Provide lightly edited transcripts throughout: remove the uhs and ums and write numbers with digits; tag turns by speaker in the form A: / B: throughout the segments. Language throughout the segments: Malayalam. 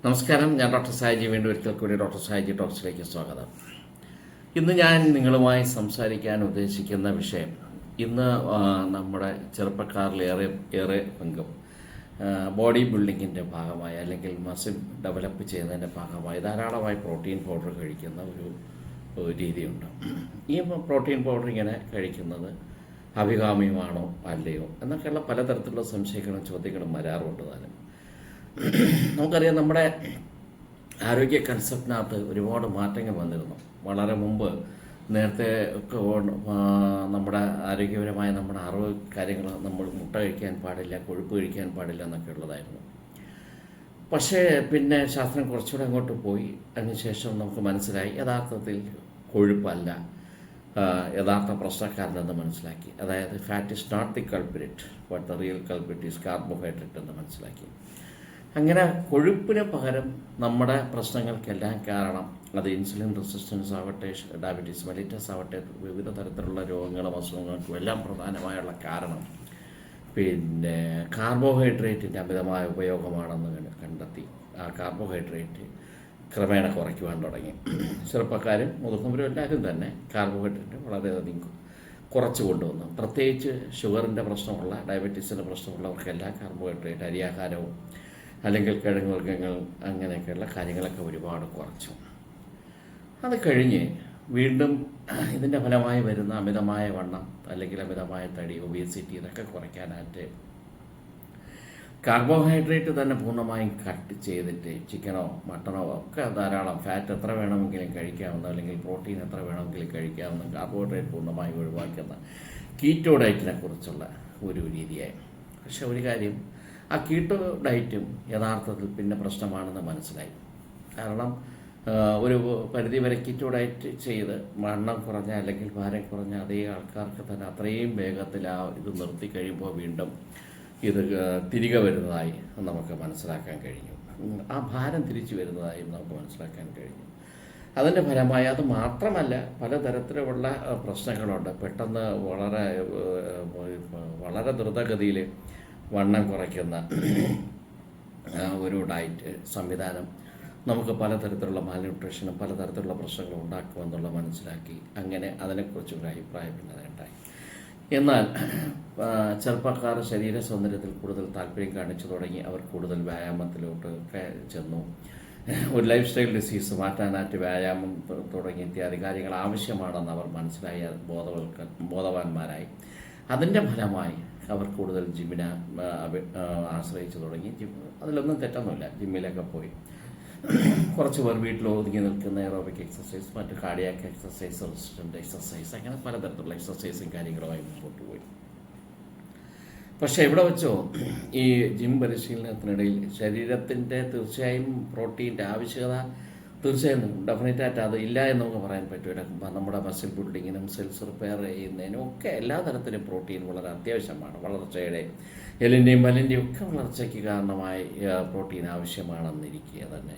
A: നമസ്കാരം, ഞാൻ ഡോക്ടർ സായിജി. വീണ്ടും ഒരിക്കൽ കൂടി ഡോക്ടർ സായിജി ടോക്സിലേക്ക് സ്വാഗതം. ഇന്ന് ഞാൻ നിങ്ങളുമായി സംസാരിക്കാൻ ഉദ്ദേശിക്കുന്ന വിഷയം, ഇന്ന് നമ്മുടെ ചെറുപ്പക്കാരിൽ ഏറെ പങ്കും ബോഡി ബിൽഡിങ്ങിൻ്റെ ഭാഗമായി അല്ലെങ്കിൽ മസിൽ ഡെവലപ്പ് ചെയ്യുന്നതിൻ്റെ ഭാഗമായി ധാരാളമായി പ്രോട്ടീൻ പൗഡർ കഴിക്കുന്ന ഒരു രീതിയുണ്ട്. ഈ പ്രോട്ടീൻ പൗഡർ ഇങ്ങനെ കഴിക്കുന്നത് അഭികാമ്യമാണോ അല്ലയോ എന്നൊക്കെയുള്ള പലതരത്തിലുള്ള സംശയങ്ങളും ചോദ്യങ്ങളും വരാറുണ്ട്. താനും നമുക്കറിയാം, നമ്മുടെ ആരോഗ്യ കൺസെപ്റ്റിനകത്ത് ഒരുപാട് മാറ്റങ്ങൾ വന്നിരുന്നു. വളരെ മുമ്പ് നേരത്തെ ഒക്കെ നമ്മുടെ ആരോഗ്യപരമായ നമ്മുടെ അറിവ് കാര്യങ്ങൾ, നമ്മൾ മുട്ട കഴിക്കാൻ പാടില്ല, കൊഴുപ്പ് കഴിക്കാൻ പാടില്ല എന്നൊക്കെ ഉള്ളതായിരുന്നു. പക്ഷേ പിന്നെ ശാസ്ത്രം കുറച്ചുകൂടെ അങ്ങോട്ട് പോയി. അതിനുശേഷം നമുക്ക് മനസ്സിലായി യഥാർത്ഥത്തിൽ കൊഴുപ്പല്ല യഥാർത്ഥ പ്രശ്നക്കാരനെന്ന് മനസ്സിലാക്കി. അതായത് fat is not the culprit, but the real culprit is carbohydrate എന്ന് മനസ്സിലാക്കി. അങ്ങനെ കൊഴുപ്പിന് പകരം നമ്മുടെ പ്രശ്നങ്ങൾക്കെല്ലാം കാരണം അത് ഇൻസുലിൻ റെസിസ്റ്റൻസ് ആവട്ടെ, ഡയബറ്റീസ് മെലിറ്റസ് ആവട്ടെ, വിവിധ തരത്തിലുള്ള രോഗങ്ങളും അസുഖങ്ങൾക്കും എല്ലാം പ്രധാനമായുള്ള കാരണം പിന്നെ കാർബോഹൈഡ്രേറ്റിൻ്റെ അമിതമായ ഉപയോഗമാണെന്ന് കണ്ടെത്തി. ആ കാർബോഹൈഡ്രേറ്റ് ക്രമേണ കുറയ്ക്കുവാൻ തുടങ്ങി. ചെറുപ്പക്കാരും മുതിർന്നവരും എല്ലാവരും തന്നെ കാർബോഹൈഡ്രേറ്റ് വളരെയധികം കുറച്ച് കൊണ്ടുവന്നു. പ്രത്യേകിച്ച് ഷുഗറിൻ്റെ പ്രശ്നമുള്ള, ഡയബറ്റീസിൻ്റെ പ്രശ്നമുള്ളവർക്കെല്ലാം കാർബോഹൈഡ്രേറ്റ്, അരിയാഹാരവും അല്ലെങ്കിൽ കിഴങ്ങ് വർഗ്ഗങ്ങൾ അങ്ങനെയൊക്കെയുള്ള കാര്യങ്ങളൊക്കെ ഒരുപാട് കുറച്ചു. അത് കഴിഞ്ഞ് വീണ്ടും ഇതിൻ്റെ ഫലമായി വരുന്ന അമിതമായ വണ്ണം അല്ലെങ്കിൽ അമിതമായ തടി, ഒബേസിറ്റി, ഇതൊക്കെ കുറയ്ക്കാനായിട്ട് കാർബോഹൈഡ്രേറ്റ് തന്നെ പൂർണ്ണമായും കട്ട് ചെയ്തിട്ട് ചിക്കനോ മട്ടണോ ഒക്കെ ധാരാളം, ഫാറ്റ് എത്ര വേണമെങ്കിലും കഴിക്കാവുന്ന അല്ലെങ്കിൽ പ്രോട്ടീൻ എത്ര വേണമെങ്കിലും കഴിക്കാവുന്ന കാർബോഹൈഡ്രേറ്റ് പൂർണ്ണമായും ഒഴിവാക്കുന്ന കീറ്റോ ഡയറ്റിനെ കുറിച്ചുള്ള ഒരു രീതിയായി. പക്ഷെ ഒരു കാര്യം, ആ കീറ്റോ ഡയറ്റും യഥാർത്ഥത്തിൽ പിന്നെ പ്രശ്നമാണെന്ന് മനസ്സിലായി. കാരണം ഒരു പരിധി വരെ കീറ്റോ ഡയറ്റ് ചെയ്ത് വണ്ണം കുറഞ്ഞ അല്ലെങ്കിൽ ഭാരം കുറഞ്ഞ അതേ ആൾക്കാർക്ക് തന്നെ അത്രയും വേഗത്തിൽ ആ ഇത് നിർത്തി കഴിയുമ്പോൾ വീണ്ടും ഇത് തിരികെ വരുന്നതായി നമുക്ക് മനസ്സിലാക്കാൻ കഴിഞ്ഞു. ആ ഭാരം തിരിച്ചു വരുന്നതായും നമുക്ക് മനസ്സിലാക്കാൻ കഴിഞ്ഞു. അതിൻ്റെ ഫലമായി അത് മാത്രമല്ല, പലതരത്തിലുള്ള പ്രശ്നങ്ങളുണ്ട്. പെട്ടെന്ന് വളരെ ദ്രുതഗതിയിൽ വണ്ണം കുറയ്ക്കുന്ന ഒരു ഡയറ്റ് സംവിധാനം നമുക്ക് പലതരത്തിലുള്ള മാൽന്യൂട്രീഷനും പലതരത്തിലുള്ള പ്രശ്നങ്ങളും ഉണ്ടാക്കുമെന്നുള്ള മനസ്സിലാക്കി. അങ്ങനെ അതിനെക്കുറിച്ച് ഒരു അഭിപ്രായ ഭിന്നത ഉണ്ടായി. എന്നാൽ ചെറുപ്പക്കാർ ശരീര സൗന്ദര്യത്തിൽ കൂടുതൽ താല്പര്യം കാണിച്ചു തുടങ്ങി. അവർ കൂടുതൽ വ്യായാമത്തിലോട്ട് ഒക്കെ ചെന്നു. ഒരു ലൈഫ് സ്റ്റൈൽ ഡിസീസ് മാറ്റാനായിട്ട് വ്യായാമം തുടങ്ങി ഇത്യാദി കാര്യങ്ങൾ ആവശ്യമാണെന്ന് അവർ മനസ്സിലായ ബോധവാന്മാരായി. അതിൻ്റെ ഫലമായി അവർ കൂടുതൽ ജിമ്മിനെ ആശ്രയിച്ചു തുടങ്ങി. അതിലൊന്നും തെറ്റൊന്നുമില്ല, ജിമ്മിലൊക്കെ പോയി. കുറച്ച് പേർ വീട്ടിൽ ഒതുങ്ങി നിൽക്കുന്ന എറോബിക് എക്സസൈസ്, മറ്റ് കാർഡിയാക് എക്സസൈസ്, റെസിസ്റ്റൻ്റ് എക്സസൈസ്, അങ്ങനെ പലതരത്തിലുള്ള എക്സസൈസും കാര്യങ്ങളുമായി മുമ്പോട്ട് പോയി. പക്ഷേ ഇവിടെ വെച്ചോ ഈ ജിം പരിശീലനത്തിനിടയിൽ ശരീരത്തിൻ്റെ തീർച്ചയായും പ്രോട്ടീൻ്റെ ആവശ്യകത തീർച്ചയായും ഡെഫിനറ്റായിട്ട് അത് ഇല്ല എന്ന് നമുക്ക് പറയാൻ പറ്റില്ല. നമ്മുടെ മസിൽ ബിൽഡിങ്ങിനും സെൽസ് റിപ്പയർ ചെയ്യുന്നതിനും ഒക്കെ എല്ലാ തരത്തിലും പ്രോട്ടീൻ വളരെ അത്യാവശ്യമാണ്. വളർച്ചയുടെ, എല്ലിൻ്റെയും മല്ലിൻ്റെയും ഒക്കെ വളർച്ചയ്ക്ക് കാരണമായി പ്രോട്ടീൻ ആവശ്യമാണെന്നിരിക്കുക തന്നെ.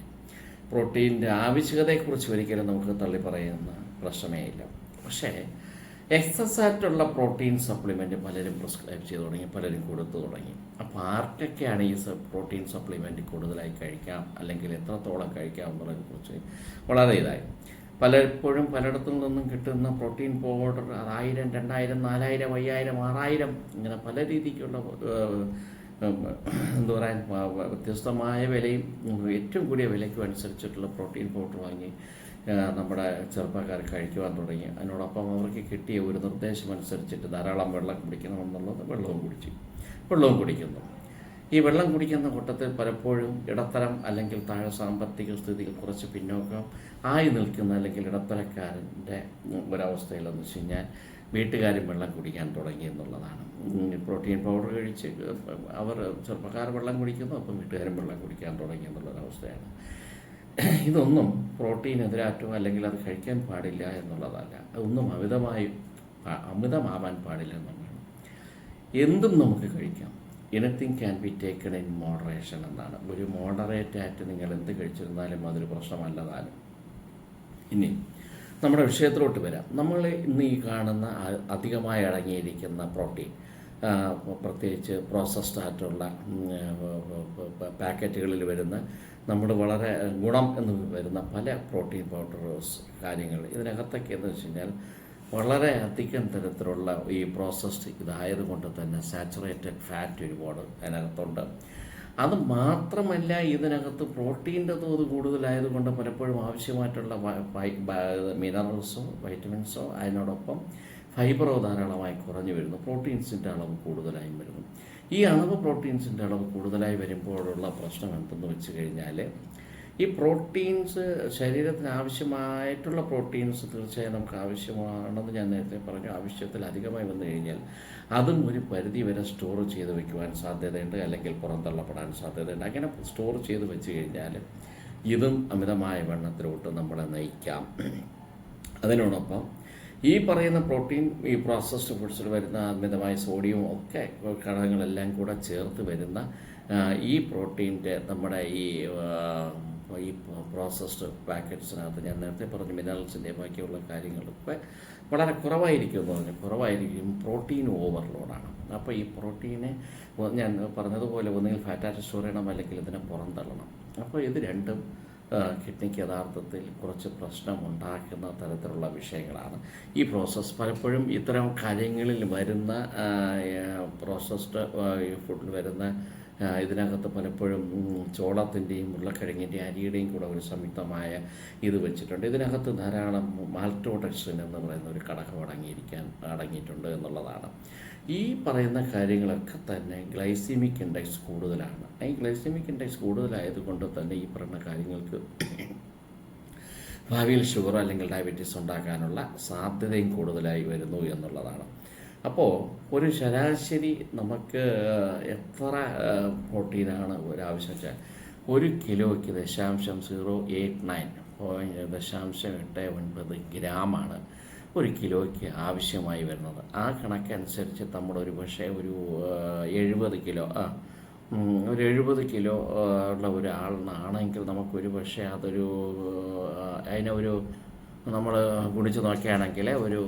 A: പ്രോട്ടീൻ്റെ ആവശ്യകതയെക്കുറിച്ച് ഒരിക്കലും നമുക്ക് തള്ളി പറയുന്ന പ്രശ്നമേ ഇല്ല. പക്ഷേ എക്സസ് ആയിട്ടുള്ള പ്രോട്ടീൻ സപ്ലിമെൻറ്റ് പലരും പ്രിസ്ക്രൈബ് ചെയ്ത് തുടങ്ങി, പലരും കൊടുത്തു തുടങ്ങി. അപ്പോൾ ആർക്കൊക്കെയാണ് ഈ പ്രോട്ടീൻ സപ്ലിമെൻറ്റ് കൂടുതലായി കഴിക്കാം അല്ലെങ്കിൽ എത്രത്തോളം കഴിക്കാം എന്നുള്ളതിനെക്കുറിച്ച് വളരെ ഇതായി. പലപ്പോഴും പലയിടത്തു നിന്നും കിട്ടുന്ന പ്രോട്ടീൻ പൗഡർ 1000, 2000, 4000, 5000, 6000 ഇങ്ങനെ പല രീതിക്കുള്ള എന്താ പറയുക വ്യത്യസ്തമായ വിലയും ഏറ്റവും കൂടിയ വിലയ്ക്കും അനുസരിച്ചിട്ടുള്ള പ്രോട്ടീൻ പൗഡർ വാങ്ങി നമ്മുടെ ചെറുപ്പക്കാർ കഴിക്കുവാൻ തുടങ്ങി. അതിനോടൊപ്പം അവർക്ക് കിട്ടിയ ഒരു നിർദ്ദേശം അനുസരിച്ചിട്ട് ധാരാളം വെള്ളം കുടിക്കണമെന്നുള്ളത് വെള്ളവും കുടിക്കുന്നു. ഈ വെള്ളം കുടിക്കുന്ന കൂട്ടത്തിൽ പലപ്പോഴും ഇടത്തരം അല്ലെങ്കിൽ താഴെ സാമ്പത്തിക സ്ഥിതിയിൽ കുറച്ച് പിന്നോക്കം ആയി നിൽക്കുന്ന അല്ലെങ്കിൽ ഇടത്തരക്കാരൻ്റെ ഒരവസ്ഥയിലെന്ന് വെച്ച് കഴിഞ്ഞാൽ വീട്ടുകാരും വെള്ളം കുടിക്കാൻ തുടങ്ങി എന്നുള്ളതാണ്. പ്രോട്ടീൻ പൗഡർ കഴിച്ച് അവർ ചെറുപ്പക്കാർ വെള്ളം കുടിക്കുന്നു, അപ്പം വീട്ടുകാരും വെള്ളം കുടിക്കാൻ തുടങ്ങി എന്നുള്ളൊരവസ്ഥയാണ്. ഇതൊന്നും പ്രോട്ടീനെതിരാറ്റോ അല്ലെങ്കിൽ അത് കഴിക്കാൻ പാടില്ല എന്നുള്ളതല്ല. അതൊന്നും അമിതമാവാൻ പാടില്ല എന്നുള്ളതാണ്. എന്തും നമുക്ക് കഴിക്കാം. Anything can be taken in moderation എന്നാണ്. ഒരു മോഡറേറ്റായിട്ട് നിങ്ങൾ എന്ത് കഴിച്ചിരുന്നാലും അതൊരു പ്രശ്നമല്ലതാനും. ഇനി നമ്മുടെ വിഷയത്തിലോട്ട് വരാം. നമ്മൾ ഇന്ന് ഈ കാണുന്ന അധികമായി അടങ്ങിയിരിക്കുന്ന പ്രോട്ടീൻ പ്രത്യേകിച്ച് പ്രോസസ്ഡ് ആയിട്ടുള്ള പാക്കറ്റുകളിൽ വരുന്ന നമ്മുടെ വളരെ ഗുണം എന്ന് വരുന്ന പല പ്രോട്ടീൻ പൗഡേഴ്സ് കാര്യങ്ങൾ ഇതിനകത്തൊക്കെ എന്ന് വെച്ച് കഴിഞ്ഞാൽ വളരെ അധികം തരത്തിലുള്ള ഈ പ്രോസസ്ഡ് ഇതായതുകൊണ്ട് തന്നെ സാച്ചുറേറ്റഡ് ഫാറ്റ് ഒരുപാട് അതിനകത്തുണ്ട്. അത് മാത്രമല്ല, ഇതിനകത്ത് പ്രോട്ടീൻ്റെ തോത് കൂടുതലായതുകൊണ്ട് പലപ്പോഴും ആവശ്യമായിട്ടുള്ള മിനറൽസോ വൈറ്റമിൻസോ അതിനോടൊപ്പം ഫൈബറോ ധാരാളമായി കുറഞ്ഞു വരുന്നു. പ്രോട്ടീൻസിൻ്റെ അളവ് കൂടുതലായും വരുന്നു. ഈ പ്രോട്ടീൻസിൻ്റെ അളവ് കൂടുതലായി വരുമ്പോഴുള്ള പ്രശ്നം എന്തെന്ന് വെച്ച് കഴിഞ്ഞാൽ, ഈ പ്രോട്ടീൻസ് ശരീരത്തിന് ആവശ്യമായിട്ടുള്ള പ്രോട്ടീൻസ് തീർച്ചയായും നമുക്ക് ആവശ്യമാണെന്ന് ഞാൻ നേരത്തെ പറഞ്ഞു. ആവശ്യത്തിലധികമായി വന്നു കഴിഞ്ഞാൽ അതും ഒരു പരിധി വരെ സ്റ്റോർ ചെയ്ത് വയ്ക്കുവാൻ സാധ്യതയുണ്ട്, അല്ലെങ്കിൽ പുറന്തള്ളപ്പെടാൻ സാധ്യതയുണ്ട്. അങ്ങനെ സ്റ്റോർ ചെയ്ത് വെച്ച് കഴിഞ്ഞാൽ ഇതും അമിതമായ വണ്ണത്തിലോട്ട് നമ്മളെ നയിക്കാം. അതിനോടൊപ്പം ഈ പറയുന്ന പ്രോട്ടീൻ, ഈ പ്രോസസ്ഡ് ഫുഡ്സിൽ വരുന്ന അമിതമായ സോഡിയവും ഒക്കെ ഘടകങ്ങളെല്ലാം കൂടെ ചേർത്ത് വരുന്ന ഈ പ്രോട്ടീൻ്റെ നമ്മുടെ ഈ പ്രോസസ്ഡ് പാക്കറ്റ്സിനകത്ത് ഞാൻ നേരത്തെ പറഞ്ഞു മിനറൽസിൻ്റെ ബാക്കിയുള്ള കാര്യങ്ങളൊക്കെ വളരെ കുറവായിരിക്കും. പ്രോട്ടീൻ ഓവർലോഡാണ്. അപ്പോൾ ഈ പ്രോട്ടീനെ ഞാൻ പറഞ്ഞതുപോലെ ഒന്നുകിൽ ഫാറ്റായിട്ട് സ്റ്റോർ ചെയ്യണം, അല്ലെങ്കിൽ ഇതിനെ പുറന്തള്ളണം. അപ്പോൾ ഇത് രണ്ടും കിഡ്നിക്ക് യഥാർത്ഥത്തിൽ കുറച്ച് പ്രശ്നമുണ്ടാക്കുന്ന തരത്തിലുള്ള വിഷയങ്ങളാണ്. ഈ പ്രോസസ്സ് പലപ്പോഴും ഇത്തരം കാര്യങ്ങളിൽ വരുന്ന പ്രോസസ്ഡ് ഫുഡിൽ വരുന്ന ഇതിനകത്ത് പലപ്പോഴും ചോളത്തിൻ്റെയും ഉരുളക്കിഴങ്ങിൻ്റെയും അരിയുടെയും കൂടെ ഒരു സംയുക്തമായ ഇത് വെച്ചിട്ടുണ്ട്. ഇതിനകത്ത് ധാരാളം മാൽറ്റോഡക്സിൻ എന്ന് പറയുന്ന ഒരു ഘടകം അടങ്ങിയിട്ടുണ്ട് എന്നുള്ളതാണ്. ഈ പറയുന്ന കാര്യങ്ങളൊക്കെ തന്നെ ഗ്ലൈസീമിക് ഇൻഡെക്സ് കൂടുതലാണ്. ഈ ഗ്ലൈസീമിക് ഇൻഡെക്സ് കൂടുതലായതുകൊണ്ട് തന്നെ ഈ പറയുന്ന കാര്യങ്ങൾക്ക് ഭാവിയിൽ ഷുഗർ അല്ലെങ്കിൽ ഡയബറ്റീസ് ഉണ്ടാക്കാനുള്ള സാധ്യതയും കൂടുതലായി വരുന്നു എന്നുള്ളതാണ്. അപ്പോൾ ഒരു ശരാശരി നമുക്ക് എത്ര പ്രോട്ടീനാണ് ഒരാവശ്യം വെച്ചാൽ 1 കിലോയ്ക്ക് 0.89 ഗ്രാമാണ് 1 കിലോയ്ക്ക് ആവശ്യമായി വരുന്നത്. ആ കണക്കനുസരിച്ച് നമ്മളൊരു പക്ഷേ ഒരു 70 കിലോ ഒരു 70 കിലോ ഉള്ള ഒരാളാണെങ്കിൽ നമുക്കൊരു പക്ഷേ അതൊരു അതിനൊരു നമ്മൾ ഗുണിച്ച് നോക്കുകയാണെങ്കിൽ ഒരു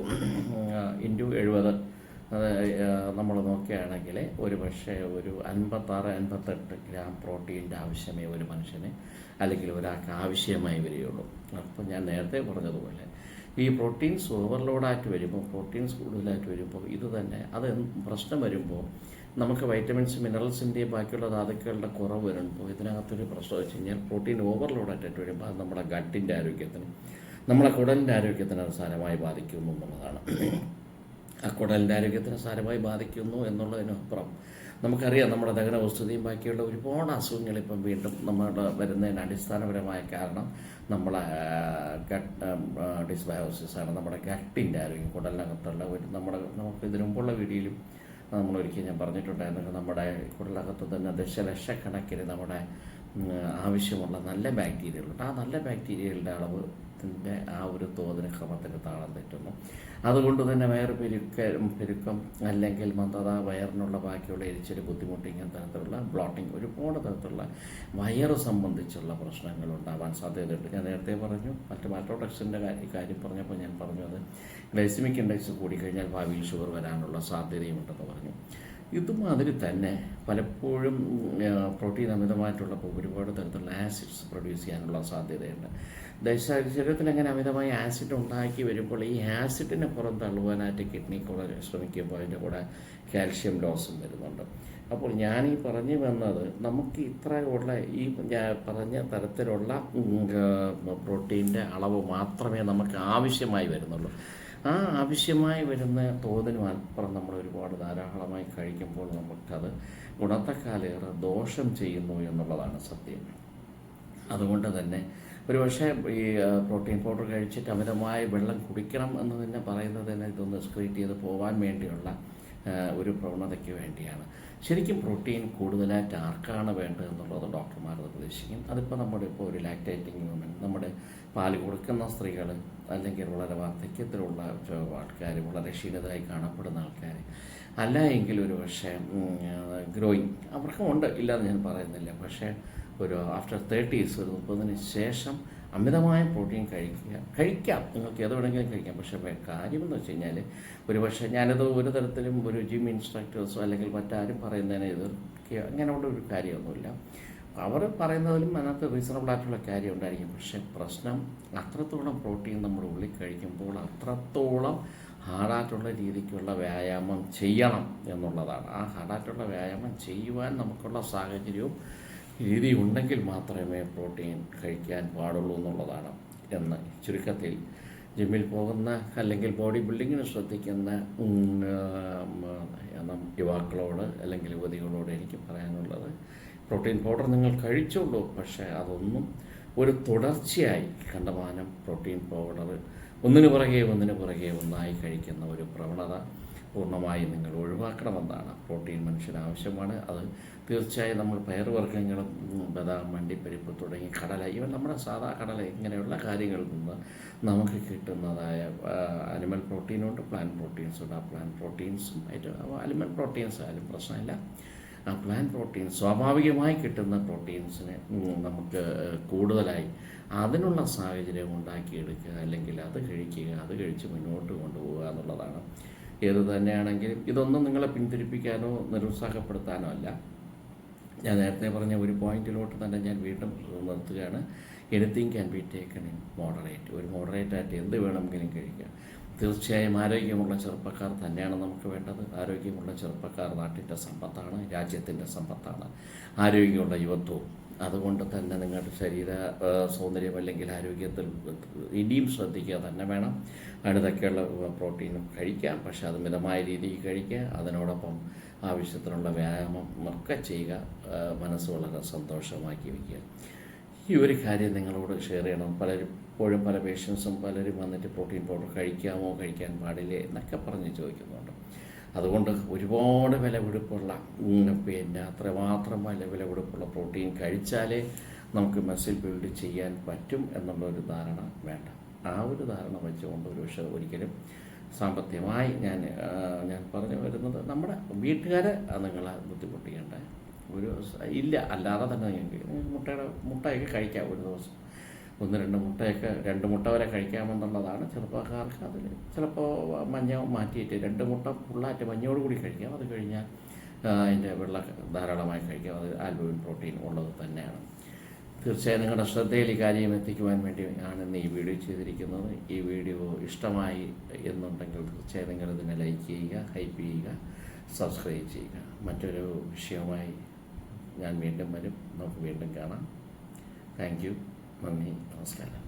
A: ഇൻറ്റു 70 അത് നമ്മൾ നോക്കുകയാണെങ്കിൽ ഒരു പക്ഷേ ഒരു 56-58 ഗ്രാം പ്രോട്ടീൻ്റെ ആവശ്യമേ ഒരു മനുഷ്യന് അല്ലെങ്കിൽ ഒരാൾക്ക് ആവശ്യമായി വരികയുള്ളൂ. അപ്പോൾ ഞാൻ നേരത്തെ പറഞ്ഞതുപോലെ ഈ പ്രോട്ടീൻസ് ഓവർലോഡായിട്ട് വരുമ്പോൾ, പ്രോട്ടീൻസ് കൂടുതലായിട്ട് വരുമ്പോൾ ഇത് തന്നെ അത് പ്രശ്നം വരുമ്പോൾ നമുക്ക് വൈറ്റമിൻസ് മിനറൽസിൻ്റെയും ബാക്കിയുള്ള ധാതുക്കളുടെ കുറവ് വരുമ്പോൾ ഇതിനകത്തൊരു പ്രശ്നം വെച്ച് കഴിഞ്ഞാൽ പ്രോട്ടീൻ ഓവർലോഡായിട്ട് വരുമ്പോൾ അത് നമ്മുടെ ഗട്ടിൻ്റെ ആരോഗ്യത്തിനും നമ്മളെ കുടലിൻ്റെ ആരോഗ്യത്തിന് അത് സാരമായി ബാധിക്കുന്നു എന്നുള്ളതാണ്. ആ കുടലിൻ്റെ ആരോഗ്യത്തിന് സാരമായി ബാധിക്കുന്നു എന്നുള്ളതിനപ്പുറം നമുക്കറിയാം നമ്മുടെ ദഹനവസ്തുതയും ബാക്കിയുള്ള ഒരുപാട് അസുഖങ്ങൾ ഇപ്പം വീണ്ടും നമ്മുടെ വരുന്നതിന് അടിസ്ഥാനപരമായ കാരണം നമ്മളെ ഗട്ട് ഡിസ്ബയോസിസാണ്. നമ്മുടെ ഗട്ടിൻ്റെ ആരോഗ്യം, കുടലിനകത്തുള്ള നമുക്ക് ഇതിനു മുമ്പുള്ള വീഡിയോയിലും നമ്മളൊരിക്കലും ഞാൻ പറഞ്ഞിട്ടുണ്ടായിരുന്നു, നമ്മുടെ കുടലിനകത്ത് തന്നെ ദശലക്ഷക്കണക്കിന് നമ്മുടെ ആവശ്യമുള്ള നല്ല ബാക്ടീരിയകളുണ്ട്. ആ നല്ല ബാക്ടീരിയകളുടെ അളവിൻ്റെ ആ ഒരു തോതിന് ക്രമത്തിന് താളം തെറ്റുന്നു. അതുകൊണ്ട് തന്നെ പെരുക്കം അല്ലെങ്കിൽ മന്ദത, വയറിനുള്ള ബാക്കിയുള്ള എരിച്ചിൽ, ബുദ്ധിമുട്ട്, ഇങ്ങനത്തെ തരത്തിലുള്ള ബ്ലോട്ടിങ്, ഒരുപാട് തരത്തിലുള്ള വയറ് സംബന്ധിച്ചുള്ള പ്രശ്നങ്ങൾ ഉണ്ടാവാൻ സാധ്യതയുണ്ട്. ഞാൻ നേരത്തെ പറഞ്ഞു മാൽറ്റോഡക്സിൻ്റെ കാര്യം പറഞ്ഞപ്പോൾ ഞാൻ പറഞ്ഞത് ഗ്ലൈസമിക് ഇൻഡെക്സ് കൂടിക്കഴിഞ്ഞാൽ ഭാവിയിൽ ഷുഗർ വരാനുള്ള സാധ്യതയുമുണ്ടെന്ന് പറഞ്ഞു. ഇതുമാതിരി തന്നെ പലപ്പോഴും പ്രോട്ടീൻ അമിതമായിട്ടുള്ളപ്പോൾ ഒരുപാട് തരത്തിലുള്ള ആസിഡ്സ് പ്രൊഡ്യൂസ് ചെയ്യാനുള്ള സാധ്യതയുണ്ട്. ശരീരത്തിൽ അങ്ങനെ അമിതമായി ആസിഡ് ഉണ്ടാക്കി വരുമ്പോൾ ഈ ആസിഡിനെ പുറന്തള്ളുവാനായിട്ട് കിഡ്നി കൂടെ ശ്രമിക്കുമ്പോൾ അതിൻ്റെ കൂടെ കാൽഷ്യം ലോസും വരുന്നുണ്ട്. അപ്പോൾ ഞാനീ പറഞ്ഞു വന്നത് നമുക്ക് ഇത്രയുള്ള ഈ പറഞ്ഞ തരത്തിലുള്ള പ്രോട്ടീൻ്റെ അളവ് മാത്രമേ നമുക്ക് ആവശ്യമായി വരുന്നുള്ളൂ. ആ ആവശ്യമായി വരുന്ന തോതിന് അപ്പുറം നമ്മൾ ഒരുപാട് ധാരാളമായി കഴിക്കുമ്പോൾ നമുക്കത് ഗുണത്തെക്കാളേറെ ദോഷം ചെയ്യുന്നു എന്നുള്ളതാണ് സത്യം. അതുകൊണ്ട് തന്നെ ഒരു പക്ഷേ ഈ പ്രോട്ടീൻ പൗഡർ കഴിച്ചിട്ട് അമിതമായ വെള്ളം കുടിക്കണം എന്ന് തന്നെ പറയുന്നത് തന്നെ ഇതൊന്ന് എക്സ്ക്രീറ്റ് ചെയ്ത് പോകാൻ വേണ്ടിയുള്ള ഒരു പ്രവണതയ്ക്ക് വേണ്ടിയാണ്. ശരിക്കും പ്രോട്ടീൻ കൂടുതലായിട്ട് ആർക്കാണ് വേണ്ടത് എന്നുള്ളത് ഡോക്ടർമാർ നിർദ്ദേശിക്കും. അതിപ്പോൾ നമ്മുടെ ഇപ്പോൾ ഒരു ലാക്ടേറ്റിംഗ് വുമൻ, നമ്മുടെ പാല് കൊടുക്കുന്ന സ്ത്രീകൾ, അല്ലെങ്കിൽ വളരെ വാർദ്ധക്യത്തിലുള്ള ആൾക്കാർ, വളരെ ക്ഷീണിതരായി കാണപ്പെടുന്ന ആൾക്കാർ, അല്ല എങ്കിൽ ഒരു പക്ഷേ ഗ്രോയിങ് അവർക്കും ഉണ്ട്, ഇല്ലാന്ന് ഞാൻ പറയുന്നില്ല. പക്ഷേ ഒരു ആഫ്റ്റർ 30s, ഒരു 30-ന് ശേഷം അമിതമായ പ്രോട്ടീൻ കഴിക്കാം, നിങ്ങൾക്ക് ഏത് വേണമെങ്കിലും കഴിക്കാം. പക്ഷേ കാര്യമെന്ന് വെച്ച് കഴിഞ്ഞാൽ, ഒരു പക്ഷേ ഞാനത് ഒരു തരത്തിലും ഒരു ജിം ഇൻസ്ട്രക്ടേഴ്സോ അല്ലെങ്കിൽ മറ്റാരും പറയുന്നതിനെ എതിർക്കുക അങ്ങനെയുള്ള ഒരു കാര്യമൊന്നുമില്ല. അവർ പറയുന്നതിലും അതിനകത്ത് റീസണബിൾ ആയിട്ടുള്ള കാര്യം ഉണ്ടായിരിക്കും. പക്ഷേ പ്രശ്നം, അത്രത്തോളം പ്രോട്ടീൻ നമ്മുടെ ഉള്ളിൽ കഴിക്കുമ്പോൾ അത്രത്തോളം ഹാർഡായിട്ടുള്ള രീതിക്കുള്ള വ്യായാമം ചെയ്യണം എന്നുള്ളതാണ്. ആ ഹാർഡായിട്ടുള്ള വ്യായാമം ചെയ്യുവാൻ നമുക്കുള്ള സാഹചര്യവും രീതി ഉണ്ടെങ്കിൽ മാത്രമേ പ്രോട്ടീൻ കഴിക്കാൻ പാടുള്ളൂ എന്നുള്ളതാണ്. എന്ന് ചുരുക്കത്തിൽ ജിമ്മിൽ പോകുന്ന അല്ലെങ്കിൽ ബോഡി ബിൽഡിങ്ങിന് ശ്രദ്ധിക്കുന്ന യുവാക്കളോട് അല്ലെങ്കിൽ യുവതികളോട് എനിക്ക് പറയാനുള്ളത്, പ്രോട്ടീൻ പൗഡർ നിങ്ങൾ കഴിച്ചോളൂ, പക്ഷേ അതൊന്നും ഒരു തുടർച്ചയായി കണ്ടമാനം പ്രോട്ടീൻ പൗഡർ ഒന്നിനു പുറകെ ഒന്നായി കഴിക്കുന്ന ഒരു പ്രവണത പൂർണ്ണമായും നിങ്ങൾ ഒഴിവാക്കണമെന്നാണ്. പ്രോട്ടീൻ മനുഷ്യന് ആവശ്യമാണ്. അത് തീർച്ചയായും നമ്മൾ പയറുവർഗ്ഗങ്ങളും ബദാം, അണ്ടിപ്പരിപ്പ് തുടങ്ങി കടല, ഇവൻ നമ്മുടെ സാധാ കടല ഇങ്ങനെയുള്ള കാര്യങ്ങളിൽ നിന്ന് നമുക്ക് കിട്ടുന്നതായ അനിമൽ പ്രോട്ടീനുണ്ട്, പ്ലാന്റ് പ്രോട്ടീൻസുണ്ട്. ആ പ്ലാന്റ് പ്രോട്ടീൻസും അനിമൽ പ്രോട്ടീൻസ് ആയാലും പ്രശ്നമില്ല. ആ പ്ലാന്റ് പ്രോട്ടീൻ സ്വാഭാവികമായി കിട്ടുന്ന പ്രോട്ടീൻസിനെ നമുക്ക് കൂടുതലായി അതിനുള്ള സാഹചര്യം ഉണ്ടാക്കിയെടുക്കുക, അല്ലെങ്കിൽ അത് കഴിക്കുക, അത് കഴിച്ച് മുന്നോട്ട് കൊണ്ടുപോകുക എന്നുള്ളതാണ്. ഏത് തന്നെയാണെങ്കിലും ഇതൊന്നും നിങ്ങളെ പിന്തിരിപ്പിക്കാനോ നിരുത്സാഹപ്പെടുത്താനോ അല്ല. ഞാൻ നേരത്തെ പറഞ്ഞ ഒരു പോയിന്റിലോട്ട് തന്നെ ഞാൻ വീണ്ടും നിർത്തുകയാണ്. Anything can be taken in moderate. ഒരു മോഡറേറ്റായിട്ട് എന്ത് വേണമെങ്കിലും കഴിക്കാം. തീർച്ചയായും ആരോഗ്യമുള്ള ചെറുപ്പക്കാർ തന്നെയാണ് നമുക്ക് വേണ്ടത്. ആരോഗ്യമുള്ള ചെറുപ്പക്കാർ നാട്ടിൻ്റെ സമ്പത്താണ്, രാജ്യത്തിൻ്റെ സമ്പത്താണ്. ആരോഗ്യമുള്ള യുവത്വവും. അതുകൊണ്ട് തന്നെ നിങ്ങളുടെ ശരീര സൗന്ദര്യം അല്ലെങ്കിൽ ആരോഗ്യത്തിൽ ഇനിയും ശ്രദ്ധിക്കുക തന്നെ വേണം. അടുത്തൊക്കെയുള്ള പ്രോട്ടീനും കഴിക്കാം, പക്ഷേ അത് മിതമായ രീതിയിൽ കഴിക്കുക. അതിനോടൊപ്പം ആവശ്യത്തിനുള്ള വ്യായാമം ഒക്കെ ചെയ്യുക. മനസ്സ് വളരെ സന്തോഷമാക്കി വയ്ക്കുക. ഈ ഒരു കാര്യം നിങ്ങളോട് ഷെയർ ചെയ്യണം. പലപ്പോഴും പല പേഷ്യൻസും പലരും വന്നിട്ട് പ്രോട്ടീൻ പൗഡർ കഴിക്കാമോ, കഴിക്കാൻ പാടില്ലേ എന്നൊക്കെ പറഞ്ഞ് ചോദിക്കുന്നുണ്ട്. അതുകൊണ്ട് ഒരുപാട് വിലപിടിപ്പുള്ള അത്രമാത്രം വിലപിടിപ്പുള്ള പ്രോട്ടീൻ കഴിച്ചാലേ നമുക്ക് മസിൽ ബിൽഡ് ചെയ്യാൻ പറ്റും എന്നുള്ളൊരു ധാരണ വേണ്ട. ആ ഒരു ധാരണ വെച്ചുകൊണ്ട് ഒരു പക്ഷേ ഒരിക്കലും സാമ്പത്തികമായി ഞാൻ പറഞ്ഞു വരുന്നത്, നമ്മുടെ വീട്ടുകാരെ നിങ്ങളെ ബുദ്ധിമുട്ടിക്കേണ്ട ഒരു ഇല്ല. അല്ലാതെ തന്നെ മുട്ടയൊക്കെ കഴിക്കാം. ഒരു ദിവസം 1-2 മുട്ടയൊക്കെ, 2 മുട്ട വരെ കഴിക്കാമെന്നുള്ളതാണ്. ചെറുപ്പക്കാർക്ക് അതിൽ ചിലപ്പോൾ മഞ്ഞ മാറ്റിയിട്ട് 2 മുട്ട ഫുള്ളായിട്ട് മഞ്ഞയോട് കൂടി കഴിക്കാം. അത് കഴിഞ്ഞാൽ അതിൻ്റെ വെള്ള ധാരാളമായി കഴിക്കാം. അത് ആൽബുമിൻ പ്രോട്ടീൻ ഉള്ളത് തന്നെയാണ്. തീർച്ചയായും നിങ്ങളുടെ ശ്രദ്ധയിൽ ഈ കാര്യം എത്തിക്കുവാൻ വേണ്ടി ആണ് ഇന്ന് ഈ വീഡിയോ ചെയ്തിരിക്കുന്നത്. ഈ വീഡിയോ ഇഷ്ടമായി എന്നുണ്ടെങ്കിൽ തീർച്ചയായും നിങ്ങളിതിനെ ലൈക്ക് ചെയ്യുക, ഹൈപ്പ് ചെയ്യുക, സബ്സ്ക്രൈബ് ചെയ്യുക. മറ്റൊരു വിഷയവുമായി ഞാൻ വീണ്ടും വരും. നമുക്ക് വീണ്ടും കാണാം. Thank you. നന്ദി, നമസ്കാരം.